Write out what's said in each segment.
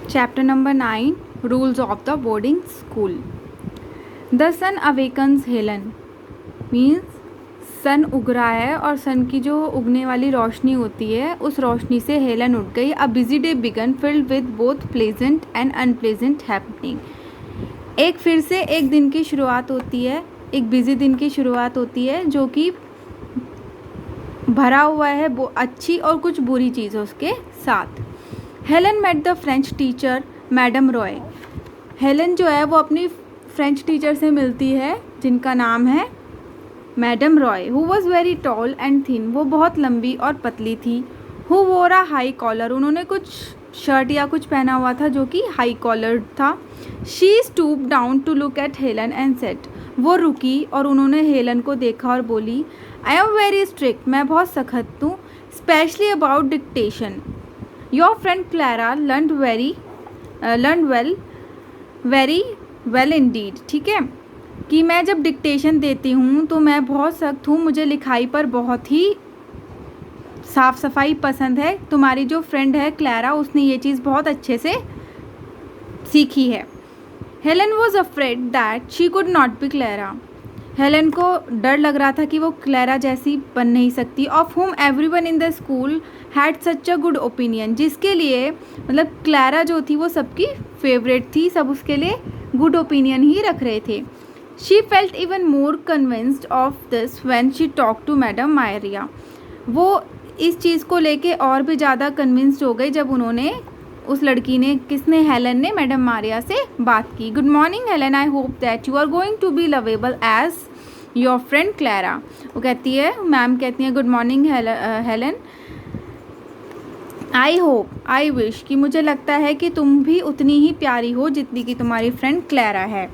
Chapter number 9, Rules of the Boarding School. The sun awakens Helen. Means सन उग रहा है और सन की जो उगने वाली रोशनी होती है उस रोशनी से हेलन उठ गई. A busy day began filled with both pleasant and unpleasant happening. एक फिर से एक दिन की शुरुआत होती है, एक बिजी दिन की शुरुआत होती है जो कि भरा हुआ है वो अच्छी और कुछ बुरी चीज़ों के साथ. Helen met the French teacher madam Roy. Helen जो है वो अपनी फ्रेंच टीचर से मिलती है जिनका नाम है madam Roy. Who was very tall and thin. वो बहुत लंबी और पतली थी. हु वोर अ हाई कॉलर. उन्होंने कुछ शर्ट या कुछ पहना हुआ था जो कि हाई कॉलर था. She stoop down to look at Helen and said. वो रुकी और उन्होंने हेलन को देखा और बोली, आई एम वेरी स्ट्रिक्ट. मैं बहुत सख्त हूँ. Specially about dictation. Your friend Clara learn very well Indeed. ठीक है कि मैं जब डिक्टेशन देती हूँ तो मैं बहुत सख्त हूँ. मुझे लिखाई पर बहुत ही साफ़ सफाई पसंद है. तुम्हारी जो फ्रेंड है क्लारा उसने ये चीज़ बहुत अच्छे से सीखी है. Helen was afraid that she could not be Clara. Helen को डर लग रहा था कि वो क्लारा जैसी बन नहीं सकती. ऑफ हुम everyone in the school had such a good opinion. जिसके लिए मतलब क्लारा जो थी वो सबकी फेवरेट थी, सब उसके लिए गुड ओपिनियन ही रख रहे थे. She felt even more convinced of this when she talk to madam Maria. वो इस चीज़ को लेके और भी ज़्यादा कन्विंस्ड हो गई जब उन्होंने उस लड़की ने किसने हेलन ने मैडम मारिया से बात की. Good morning Helen, I hope that you are going to be lovable as your friend Clara. वो कहती है, मैम कहती हैं, good morning Helen, I hope I wish कि मुझे लगता है कि तुम भी उतनी ही प्यारी हो जितनी कि तुम्हारी फ्रेंड क्लारा है.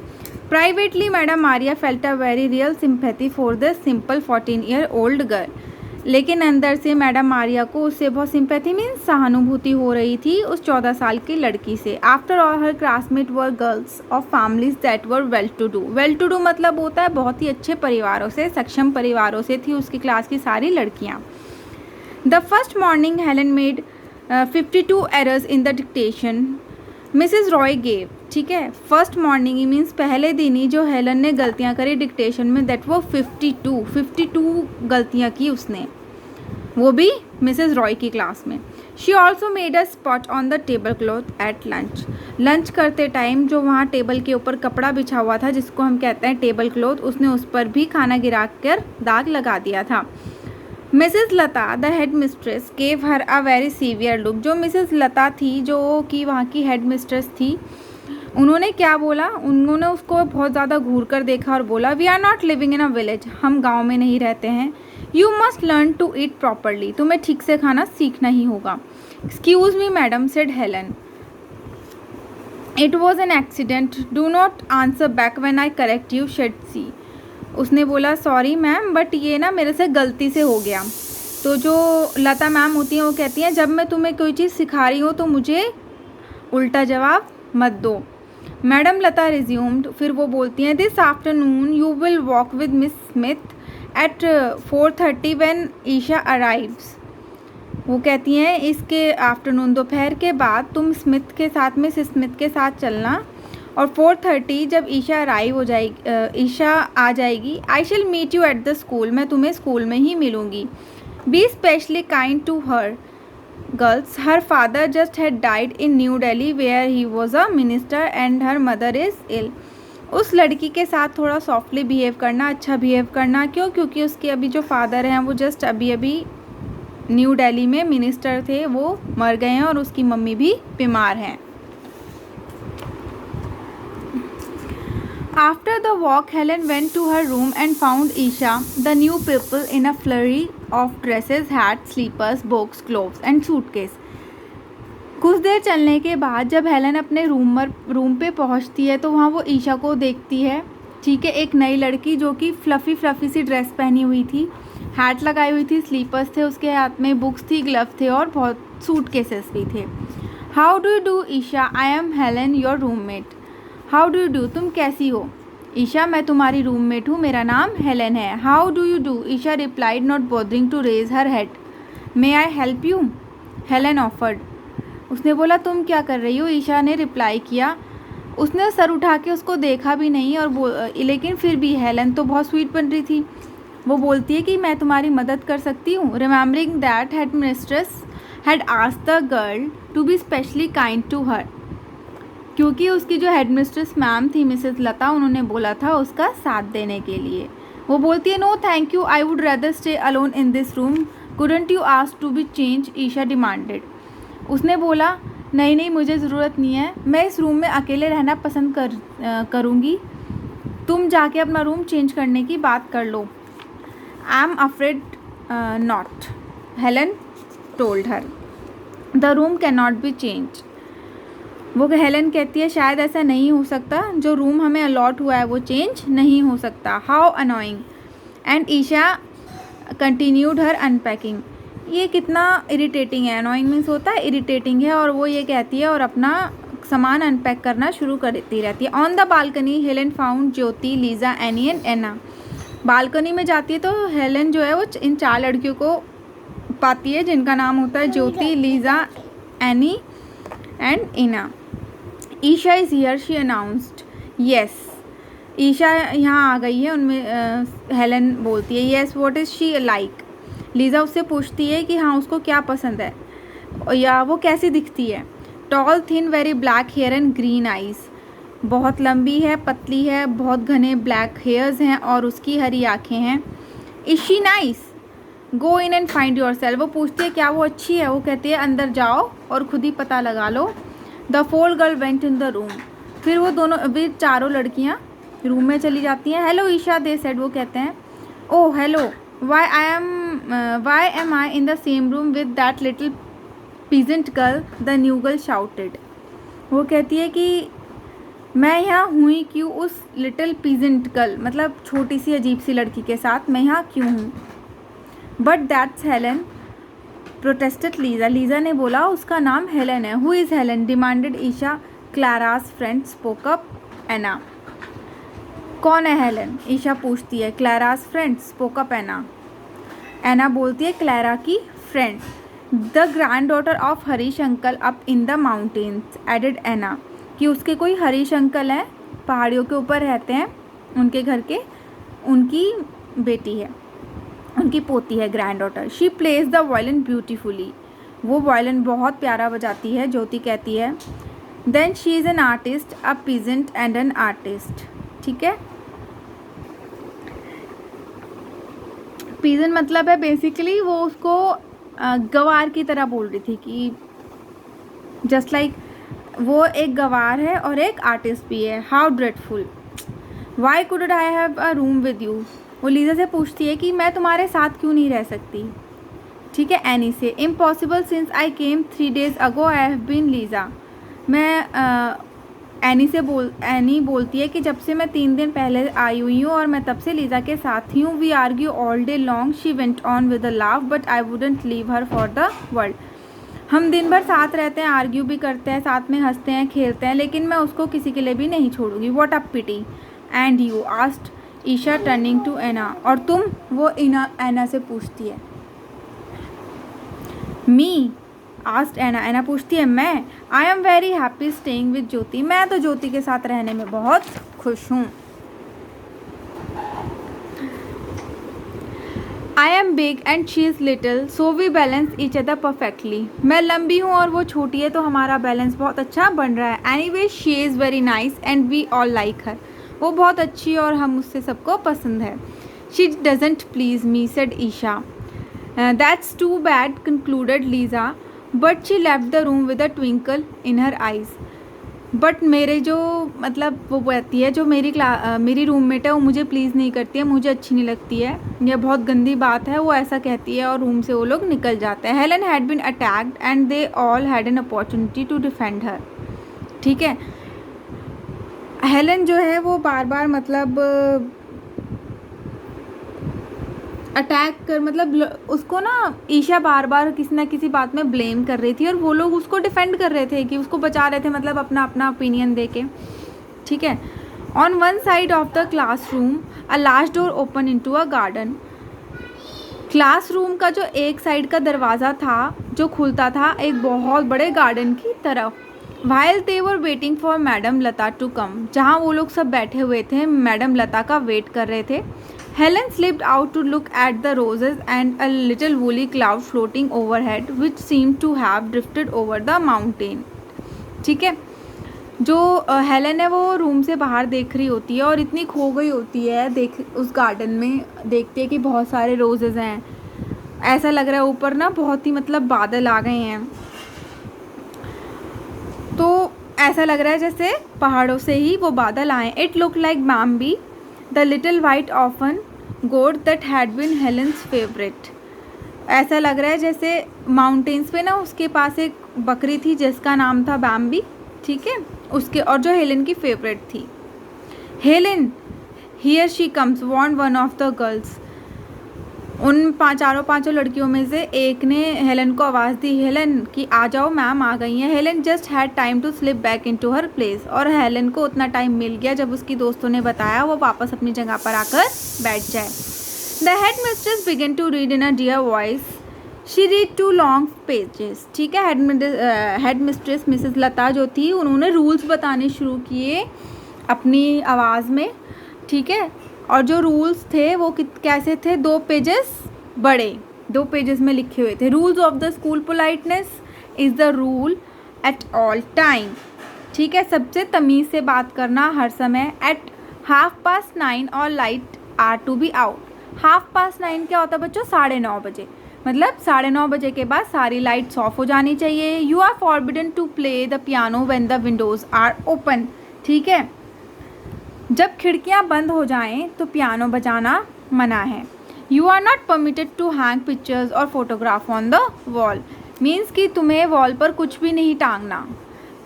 Privately madam Maria felt a very real sympathy for the simple 14-year-old girl. लेकिन अंदर से मैडम मारिया को उससे बहुत सिंपैथी मीन्स सहानुभूति हो रही थी उस 14 साल की लड़की से. After all her classmate were girls of families that were well to do. Well to do मतलब होता है बहुत ही अच्छे परिवारों से, सक्षम परिवारों से थी उसकी क्लास की सारी लड़कियाँ. The first morning Helen made 52 errors in the dictation Mrs Roy gave. ठीक है, फर्स्ट मॉर्निंग ही मीन्स पहले दिन ही जो हेलन ने गलतियाँ करी डिक्टेशन में, दैट वो 52 गलतियाँ की उसने, वो भी मिसेज रॉय की क्लास में. She also made a spot on the table cloth at lunch. Lunch करते टाइम जो वहाँ टेबल के ऊपर कपड़ा बिछा हुआ था जिसको हम कहते हैं टेबल क्लॉथ, उसने उस पर भी खाना गिरा कर दाग लगा दिया था. Mrs Lata the head mistress gave her a very severe look. जो मिसेस लता थी जो कि वहाँ की हेड मिस्ट्रेस थी, उन्होंने क्या बोला, उन्होंने उसको बहुत ज़्यादा घूर कर देखा और बोला, we are not living in a village. हम गांव में नहीं रहते हैं. You must learn to eat properly. तुम्हें ठीक से खाना सीखना ही होगा. Excuse me madam said Helen, it was an accident. Do not answer back when I correct you said she. उसने बोला, सॉरी मैम बट ये ना मेरे से गलती से हो गया. तो जो लता मैम होती हैं वो कहती हैं, जब मैं तुम्हें कोई चीज़ सिखा रही हूँ तो मुझे उल्टा जवाब मत दो. Madam Lata resumed. फिर वो बोलती हैं, this afternoon you will walk with Miss Smith at 4:30 when Isha arrives. वो कहती हैं इसके आफ्टरनून दोपहर के बाद तुम स्मिथ के साथ मिस स्मिथ के साथ चलना और 4:30 जब ईशा अराइव हो जाएगी, ईशा आ जाएगी, I shall meet you at the school. मैं तुम्हें स्कूल में ही मिलूँगी. Be specially kind to her girls. Her father just had died in New Delhi where he was a minister and her mother is ill. उस लड़की के साथ थोड़ा सॉफ्टली बिहेव करना, अच्छा बिहेव करना. क्यों? क्योंकि उसके अभी जो फादर हैं वो जस्ट अभी न्यू दिल्ली में मिनिस्टर थे, वो मर गए हैं और उसकी मम्मी भी बीमार हैं. After the walk, Helen went to her room and found Isha, the new people, in a flurry of dresses, hats, slippers, books, gloves and suitcase. कुछ देर चलने के बाद जब हेलन अपने रूम पे पहुंचती है तो वहाँ वो ईशा को देखती है. ठीक है, एक नई लड़की जो कि फ्लफ़ी सी ड्रेस पहनी हुई थी, हैट लगाई हुई थी, स्लीपर्स थे उसके हाथ में, बुक्स थी, ग्लव थे और बहुत सूटकेसेस भी थे. How do you do Isha, I am Helen your roommate. How do you do, तुम कैसी हो. ईशा, मैं तुम्हारी रूममेट हूँ, मेरा नाम हेलन है. How do you do, Isha replied not bothering to raise her head. May I help you, Helen offered. उसने बोला तुम क्या कर रही हो? ईशा ने रिप्लाई किया। उसने सर उठा के उसको देखा भी नहीं और लेकिन फिर भी हेलन तो बहुत स्वीट बन रही थी। वो बोलती है कि मैं तुम्हारी मदद कर सकती हूँ। Remembering that head mistress had asked the girl to be specially kind to her, क्योंकि उसकी जो हेड मिस्ट्रेस मैम थी मिसेस लता, उन्होंने बोला था उसका साथ देने के लिए। वो बोलती है no thank you, I would rather stay alone in this room, couldn't you ask to be change, Isha demanded. उसने बोला नहीं नहीं मुझे ज़रूरत नहीं है, मैं इस रूम में अकेले रहना पसंद करूँगी, तुम जाके अपना रूम चेंज करने की बात कर लो। I am afraid not, Helen told her, the room can not be change. वो हेलन कहती है शायद ऐसा नहीं हो सकता, जो रूम हमें अलॉट हुआ है वो चेंज नहीं हो सकता। How annoying. And Isha continued her unpacking. ये कितना इरिटेटिंग है। अनोइंग मीन्स होता है इरिटेटिंग है, और वो ये कहती है और अपना सामान अनपैक करना शुरू करती रहती है। On the balcony Helen found Jyoti, Lisa, Annie and Anna. Balcony में जाती है तो हेलन जो है वो इन 4 लड़कियों को पाती है जिनका नाम होता है ज्योति, Lisa, Annie and Ina. Isha is here, she announced. Yes, Isha यहाँ आ गई है। उनमें हेलन बोलती है yes, what is she like. Lisa उससे पूछती है कि हाँ उसको क्या पसंद है या वो कैसी दिखती है। Tall, thin, very black hair and green eyes. बहुत लंबी है, पतली है, बहुत घने ब्लैक हेयर्स हैं और उसकी हरी आँखें हैं। Is she nice, go in and find your self. वो पूछती है क्या वो अच्छी है। वो कहती है अंदर जाओ और खुद ही पता लगा लो। The 4 girl went in the room. फिर वो दोनों भी 4 लड़कियाँ रूम में चली जाती हैं। Hello Isha, they said. वो कहते हैं oh hello, why am I in the same room with that little peasant girl, the new girl shouted. वो कहती है कि मैं यहाँ हुई क्यों उस लिटिल पीजेंट गर्ल, मतलब छोटी सी अजीब सी लड़की के साथ मैं यहाँ क्यों हूँ। But that's Helen, protested Lisa. Lisa ने बोला उसका नाम हेलन है। Who is Helen, demanded Isha. Clara's friend, spoke up Anna. कौन है हेलन, ईशा पूछती है। Clara's friend, spoke up Anna. Anna बोलती है क्लारा की friend. The granddaughter of Harish uncle up in the mountains, added Anna. कि उसके कोई हरीश अंकल हैं, पहाड़ियों के ऊपर रहते हैं, उनके घर के, उनकी बेटी है, उनकी पोती है, granddaughter. She plays the violin beautifully. वो वायलिन बहुत प्यारा बजाती है, ज्योति कहती है। Then she is an artist, a peasant and an artist. ठीक है, पीजेंट मतलब है बेसिकली वो उसको गवार की तरह बोल रही थी कि जस्ट लाइक वो एक गवार है और एक आर्टिस्ट भी है। How dreadful, Y could I have a room with you. वो लीजा से पूछती है कि मैं तुम्हारे साथ क्यों नहीं रह सकती। ठीक है, एनी से। Impossible since I came 3 days ago I have been Lisa. मैं एनी बोलती है कि जब से मैं 3 दिन पहले आई हुई हूँ और मैं तब से लीजा के साथ ही हूँ। We argue all day long, she went on with a laugh, but I wouldn't leave her for the world. हम दिन भर साथ रहते हैं, आर्ग्यू भी करते हैं, साथ में हंसते हैं, खेलते हैं, लेकिन मैं उसको किसी के लिए भी नहीं छोड़ूंगी। What a pity. And you, asked Isha turning to Anna. और तुम, वो एना से पूछती है। मी, आस्क्ड एना। एना पूछती है मैं। I am very happy staying with Jyoti. मैं तो ज्योति के साथ रहने में बहुत खुश हूँ। I am big and she is little, so we balance each other perfectly. मैं लंबी हूँ और वो छोटी है, तो हमारा बैलेंस बहुत अच्छा बन रहा है। Anyway she is very nice and we all like her. वो बहुत अच्छी है और हम उससे सबको पसंद है। She doesn't please me, said Isha. That's too bad, concluded Lisa, but she left the room with a twinkle in her eyes. But मेरे जो मतलब वो कहती है जो मेरी रूममेट है वो मुझे प्लीज़ नहीं करती है, मुझे अच्छी नहीं लगती है, यह बहुत गंदी बात है। वो ऐसा कहती है और रूम से वो लोग निकल जाते हैं। Helen had been attacked and they all had an opportunity to defend her. ठीक है, हेलन जो है वो बार बार मतलब अटैक कर, मतलब उसको ना ईशा बार बार किसी ना किसी बात में ब्लेम कर रही थी और वो लोग उसको डिफेंड कर रहे थे, कि उसको बचा रहे थे, मतलब अपना अपना ओपिनियन दे के। ठीक है, on one side of the classroom a large door open into a garden. Classroom का जो एक साइड का दरवाज़ा था जो खुलता था एक बहुत बड़े गार्डन की तरफ। While they were waiting for madam Lata to come, जहाँ वो लोग सब बैठे हुए थे मैडम लता का वेट कर रहे थे, Helen slipped out to look at the roses and a little woolly cloud floating overhead which seemed to have drifted over the mountain। ठीक है, जो हेलन है वो रूम से बाहर देख रही होती है और इतनी खो गई होती है देख उस गार्डन में, देखती है कि बहुत सारे रोजेज़ हैं, ऐसा लग रहा है ऊपर ना बहुत ही मतलब बादल आ गए हैं, तो ऐसा लग रहा है जैसे पहाड़ों से ही वो बादल आए। It look like Bambi the little white orphan goat that had been Helen's favourite. ऐसा लग रहा है जैसे माउंटेन्स पे ना उसके पास एक बकरी थी जिसका नाम था बाम्बी, ठीक है, उसके, और जो हेलन की फेवरेट थी। Helen here she comes want one of the girls. उन चारों पांचों लड़कियों में से एक ने हेलन को आवाज़ दी, हेलन कि आ जाओ मैम आ गई हैं। Helen just had time to slip back into her place, और हेलन को उतना टाइम मिल गया जब उसकी दोस्तों ने बताया वो वापस अपनी जगह पर आकर बैठ जाए। The head mistress began to read in a dear voice, she read 2 long pages. ठीक है, हेड मिस्ट्रेस मिसेस लता जो थी उन्होंने रूल्स बताने शुरू किए अपनी आवाज़ में, ठीक है, और जो रूल्स थे वो कैसे थे, 2 पेजेस बड़े, 2 पेजेस में लिखे हुए थे। Rules of the school politeness is the rule at all time. ठीक है, सबसे तमीज़ से बात करना हर समय। एट 9:30 और light are to be out. 9:30 क्या होता है बच्चों, 9:30 बजे, मतलब 9:30 बजे के बाद सारी लाइट्स ऑफ हो जानी चाहिए। You are forbidden to play the piano when the windows are open. ठीक है, जब खिड़कियां बंद हो जाएं तो पियानो बजाना मना है। You are not permitted to hang pictures और photograph on the wall, means कि तुम्हें वॉल पर कुछ भी नहीं टांगना,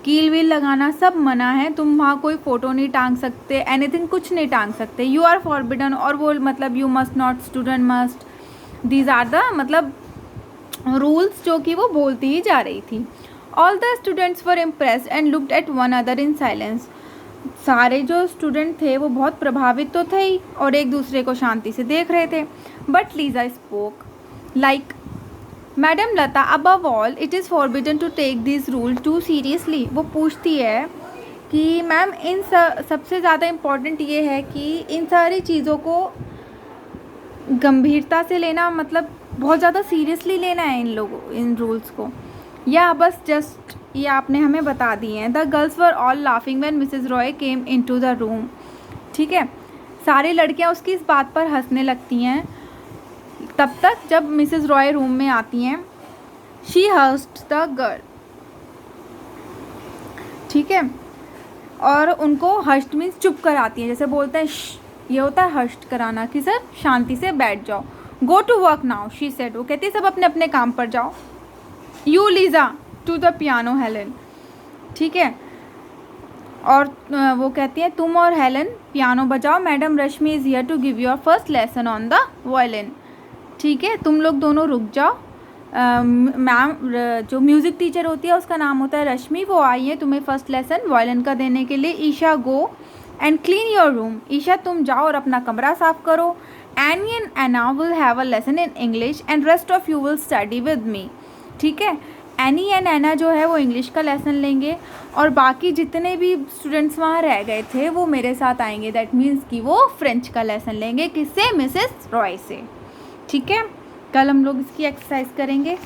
कील वील लगाना सब मना है, तुम वहाँ कोई फ़ोटो नहीं टांग सकते, एनीथिंग कुछ नहीं टांग सकते। यू आर फॉरबिडन, और वो मतलब you must not, student must, these are the मतलब रूल्स जो कि वो बोलती ही जा रही थी। All the students were impressed and looked at one another in silence. सारे जो स्टूडेंट थे वो बहुत प्रभावित तो थे ही और एक दूसरे को शांति से देख रहे थे। But Lisa spoke like, madam Lata above all it is forbidden to take this rule too seriously. वो पूछती है कि मैम इन सबसे ज़्यादा इम्पॉर्टेंट ये है कि इन सारी चीज़ों को गंभीरता से लेना, मतलब बहुत ज़्यादा सीरियसली लेना है इन रूल्स को, या बस जस्ट ये आपने हमें बता दिए हैं। The girls were all laughing when Mrs Roy came into the room. ठीक है, सारी लड़कियां उसकी इस बात पर हंसने लगती हैं तब तक जब मिसेस रॉय रूम में आती हैं। शी हर्स्ट द गर्ल, ठीक है, और उनको हर्स्ट मीन्स चुप कराती हैं, जैसे बोलते हैं ये होता है हर्स्ट कराना कि सर शांति से बैठ जाओ। Go to work now she said, वो कहती है सब अपने अपने काम पर जाओ। You Lisa to the piano Helen. ठीक है, और वो कहती है तुम और हेलन पियानो बजाओ, madam Rashmi is here to give your first lesson on the violin. ठीक है, तुम लोग दोनों रुक जाओ, मैम जो म्यूज़िक टीचर होती है उसका नाम होता है रश्मि, वो आई है तुम्हें फर्स्ट लेसन वायलिन का देने के लिए। Isha go and clean your room, Isha तुम जाओ और अपना कमरा साफ़ करो। Annie and Anna will have a lesson in English and rest of you will study with me. ठीक है, एनी एंड एना जो है वो इंग्लिश का लेसन लेंगे और बाकी जितने भी स्टूडेंट्स वहाँ रह गए थे वो मेरे साथ आएंगे, दैट मीन्स कि वो फ्रेंच का लेसन लेंगे, किससे, मिसेस रॉय से। ठीक है, कल हम लोग इसकी एक्सरसाइज करेंगे।